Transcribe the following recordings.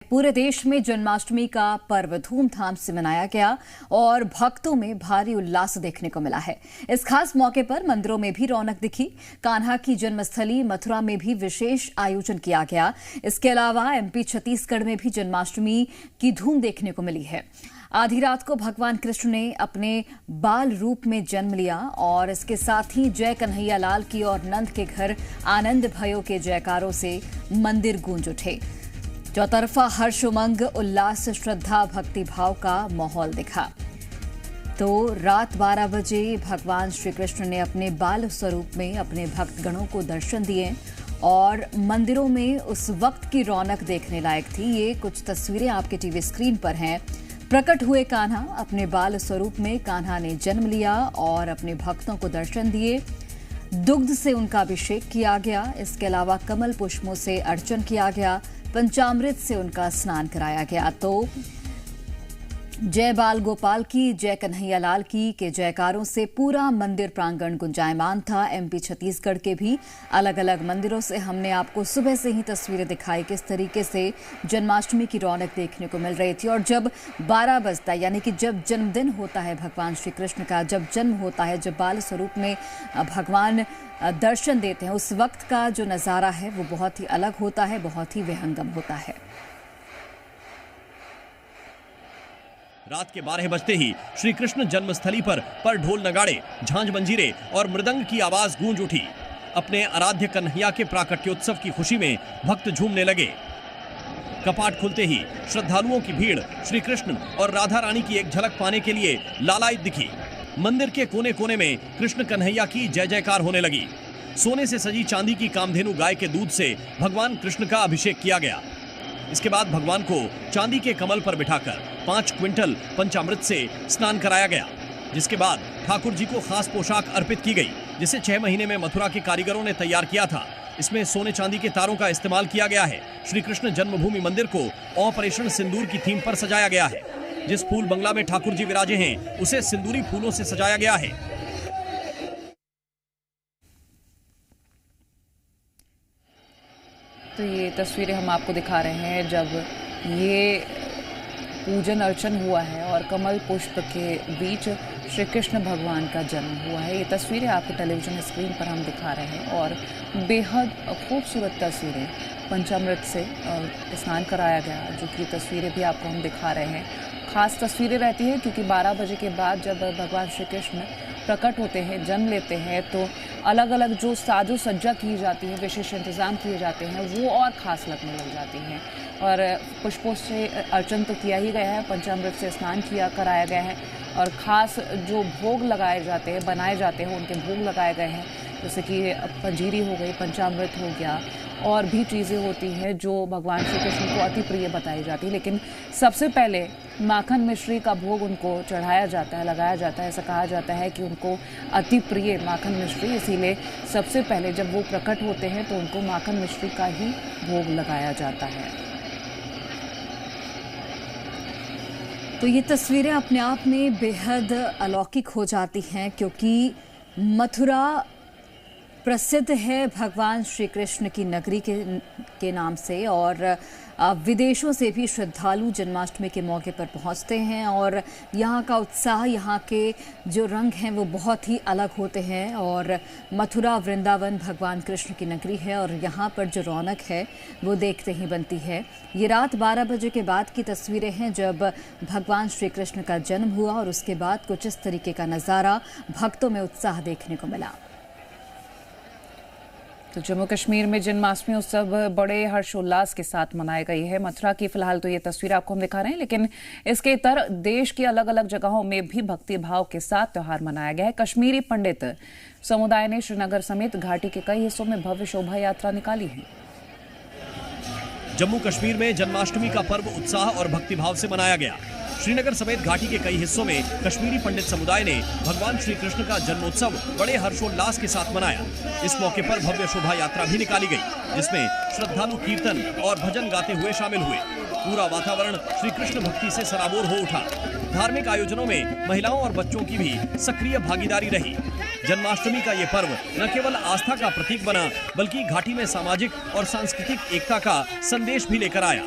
पूरे देश में जन्माष्टमी का पर्व धूमधाम से मनाया गया और भक्तों में भारी उल्लास देखने को मिला है। इस खास मौके पर मंदिरों में भी रौनक दिखी। कान्हा की जन्मस्थली मथुरा में भी विशेष आयोजन किया गया। इसके अलावा एमपी छत्तीसगढ़ में भी जन्माष्टमी की धूम देखने को मिली है। आधी रात को भगवान कृष्ण ने अपने बाल रूप में जन्म लिया और इसके साथ ही जय कन्हैया लाल की और नंद के घर आनंद भयो के जयकारों से मंदिर गूंज उठे। चौतरफा हर्ष उमंग उल्लास श्रद्धा भक्ति भाव का माहौल दिखा। तो रात 12 बजे भगवान श्री कृष्ण ने अपने बाल स्वरूप में अपने भक्तगणों को दर्शन दिए और मंदिरों में उस वक्त की रौनक देखने लायक थी। ये कुछ तस्वीरें आपके टीवी स्क्रीन पर हैं। प्रकट हुए कान्हा, अपने बाल स्वरूप में कान्हा ने जन्म लिया और अपने भक्तों को दर्शन दिए। दुग्ध से उनका अभिषेक किया गया। इसके अलावा कमल पुष्पों से अर्चन किया गया। पंचामृत से उनका स्नान कराया गया। तो जय बाल गोपाल की, जय कन्हैया लाल की के जयकारों से पूरा मंदिर प्रांगण गुंजायमान था। एमपी छत्तीसगढ़ के भी अलग अलग मंदिरों से हमने आपको सुबह से ही तस्वीरें दिखाई किस तरीके से जन्माष्टमी की रौनक देखने को मिल रही थी। और जब 12 बजता यानी कि जब जन्मदिन होता है भगवान श्री कृष्ण का, जब जन्म होता है, जब बाल स्वरूप में भगवान दर्शन देते हैं, उस वक्त का जो नज़ारा है वो बहुत ही अलग होता है, बहुत ही विहंगम होता है। रात के 12 बजते ही श्री कृष्ण जन्मस्थली पर ढोल नगाड़े, झांझ मंजीरे और मृदंग की आवाज गूंज उठी। अपने आराध्य कन्हैया के प्राकट्योत्सव की खुशी में भक्त झूमने लगे। कपाट खुलते ही श्रद्धालुओं की भीड़ श्री कृष्ण और राधा रानी की एक झलक पाने के लिए लालायित दिखी। मंदिर के कोने कोने में कृष्ण कन्हैया की जय जयकार होने लगी। सोने से सजी चांदी की कामधेनु गाय के दूध से भगवान कृष्ण का अभिषेक किया गया। इसके बाद भगवान को चांदी के कमल पर बिठाकर 5 क्विंटल पंचामृत से स्नान कराया गया, जिसके बाद ठाकुर जी को खास पोशाक अर्पित की गई, जिसे 6 महीने में मथुरा के कारीगरों ने तैयार किया था। इसमें सोने चांदी के तारों का इस्तेमाल किया गया है। श्री कृष्ण जन्मभूमि मंदिर को ऑपरेशन सिंदूर की थीम पर सजाया गया है। जिस फूल बंगला में ठाकुर जी विराजे हैं उसे सिंदूरी फूलों से सजाया गया है। तो ये तस्वीरें हम आपको दिखा रहे हैं जब ये पूजन अर्चन हुआ है और कमल पुष्प के बीच श्री कृष्ण भगवान का जन्म हुआ है। ये तस्वीरें आपको टेलीविजन स्क्रीन पर हम दिखा रहे हैं और बेहद खूबसूरत तस्वीरें पंचामृत से स्नान कराया गया, जो कि तस्वीरें भी आपको हम दिखा रहे हैं। खास तस्वीरें रहती हैं क्योंकि 12 बजे के बाद जब भगवान श्री कृष्ण प्रकट होते हैं, जन्म लेते हैं, तो अलग अलग जो साजो सज्जा की जाती है, विशेष इंतज़ाम किए जाते हैं, वो और ख़ास लगने लग जाती हैं। और पुष्पों से अर्चन तो किया ही गया है, पंचामृत से स्नान कराया गया है और ख़ास जो भोग लगाए जाते हैं, बनाए जाते हैं, उनके भोग लगाए गए हैं, जैसे कि पंजीरी हो गई, पंचामृत हो गया, और भी चीज़ें होती हैं जो भगवान श्री कृष्ण को अति प्रिय बताई जाती है। लेकिन सबसे पहले माखन मिश्री का भोग उनको चढ़ाया जाता है, लगाया जाता है। ऐसा कहा जाता है कि उनको अति प्रिय माखन मिश्री, इसीलिए सबसे पहले जब वो प्रकट होते हैं तो उनको माखन मिश्री का ही भोग लगाया जाता है। तो ये तस्वीरें अपने आप में बेहद अलौकिक हो जाती हैं क्योंकि मथुरा प्रसिद्ध है भगवान श्री कृष्ण की नगरी के नाम से और विदेशों से भी श्रद्धालु जन्माष्टमी के मौके पर पहुंचते हैं और यहाँ का उत्साह, यहाँ के जो रंग हैं वो बहुत ही अलग होते हैं। और मथुरा वृंदावन भगवान कृष्ण की नगरी है और यहाँ पर जो रौनक है वो देखते ही बनती है। ये रात 12 बजे के बाद की तस्वीरें हैं जब भगवान श्री कृष्ण का जन्म हुआ और उसके बाद कुछ इस तरीके का नज़ारा भक्तों में उत्साह देखने को मिला। तो जम्मू कश्मीर में जन्माष्टमी उत्सव बड़े हर्षोल्लास के साथ मनाई गई है। मथुरा की फिलहाल तो ये तस्वीर आपको हम दिखा रहे हैं, लेकिन इसके इतर देश की अलग अलग जगहों में भी भक्ति भाव के साथ त्यौहार मनाया गया है। कश्मीरी पंडित समुदाय ने श्रीनगर समेत घाटी के कई हिस्सों में भव्य शोभा यात्रा निकाली है। जम्मू कश्मीर में जन्माष्टमी का पर्व उत्साह और भक्तिभाव से मनाया गया। श्रीनगर समेत घाटी के कई हिस्सों में कश्मीरी पंडित समुदाय ने भगवान श्री कृष्ण का जन्मोत्सव बड़े हर्षोल्लास के साथ मनाया। इस मौके पर भव्य शोभा यात्रा भी निकाली गई, जिसमें श्रद्धालु कीर्तन और भजन गाते हुए शामिल हुए। पूरा वातावरण श्री कृष्ण भक्ति से सराबोर हो उठा। धार्मिक आयोजनों में महिलाओं और बच्चों की भी सक्रिय भागीदारी रही। जन्माष्टमी का ये पर्व न केवल आस्था का प्रतीक बना, बल्कि घाटी में सामाजिक और सांस्कृतिक एकता का संदेश भी लेकर आया।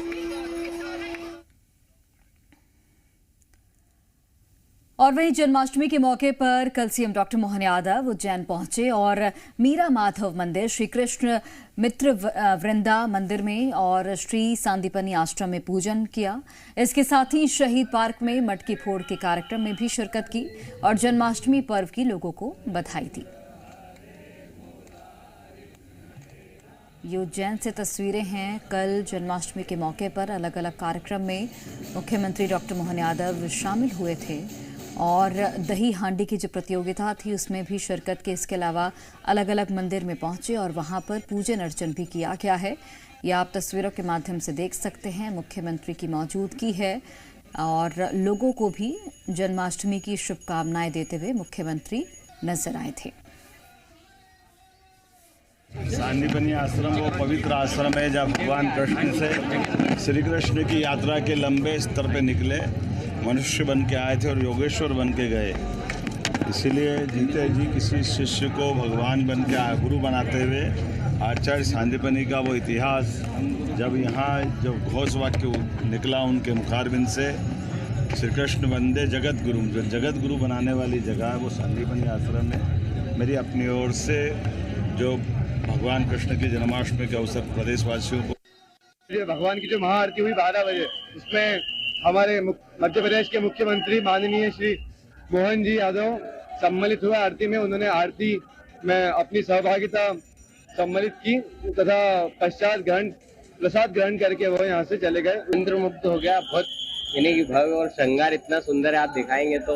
और वहीं जन्माष्टमी के मौके पर कल सीएम डॉक्टर मोहन यादव उज्जैन पहुंचे और मीरा माधव मंदिर, श्री कृष्ण मित्र वृंदा मंदिर में और श्री सांदीपनी आश्रम में पूजन किया। इसके साथ ही शहीद पार्क में मटकी फोड़ के कार्यक्रम में भी शिरकत की और जन्माष्टमी पर्व की लोगों को बधाई दी। ये उज्जैन से तस्वीरें हैं। कल जन्माष्टमी के मौके पर अलग अलग कार्यक्रम में मुख्यमंत्री डॉक्टर मोहन यादव शामिल हुए थे और दही हांडी की जो प्रतियोगिता थी उसमें भी शिरकत की। इसके अलावा अलग अलग मंदिर में पहुंचे और वहां पर पूजन अर्चन भी किया गया है। यह आप तस्वीरों के माध्यम से देख सकते हैं। मुख्यमंत्री की मौजूदगी है और लोगों को भी जन्माष्टमी की शुभकामनाएं देते हुए मुख्यमंत्री नजर आए थे। सांदीपनी आश्रम वो पवित्र आश्रम है जहाँ भगवान कृष्ण से श्री कृष्ण की यात्रा के लंबे स्तर पे निकले, मनुष्य बन के आए थे और योगेश्वर बन के गए। इसीलिए जीते जी किसी शिष्य को भगवान बन के गुरु बनाते हुए आचार्य सांदीपनी का वो इतिहास जब जब घोष वाक्य निकला उनके मुखारबिंद से, श्री कृष्ण वंदे जगत गुरु, जो जगत गुरु बनाने वाली जगह है वो सांदीपनी आश्रम है। मेरी अपनी ओर से जो भगवान कृष्ण की जन्माष्टमी के अवसर प्रदेशवासियों को भगवान की जो महाआरती हुई 12 बजे, उसमें हमारे मध्य प्रदेश के मुख्यमंत्री माननीय श्री मोहन जी यादव सम्मिलित हुए आरती में। उन्होंने आरती में अपनी सहभागिता सम्मिलित की तथा पश्चात प्रसाद ग्रहण करके वो यहाँ से चले गए। मंत्रमुग्ध हो गया। बहुत यानी कि भव्य और श्रृंगार इतना सुंदर है, आप दिखाएंगे तो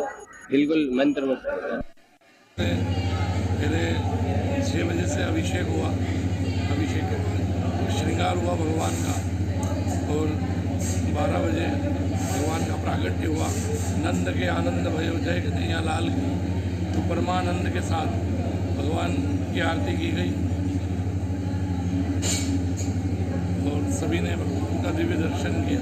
बिल्कुल मंत्रमुग्ध हो गया। 6 बजे से अभिषेक हुआ, अभिषेक के बाद श्रृंगार हुआ भगवान का और 12 बजे भगवान का प्राकट्य हुआ। नंद के आनंद भयो जय कन्हैया लाल की, तो परमानंद के साथ भगवान की आरती की गई और सभी ने उनका दिव्य दर्शन किया।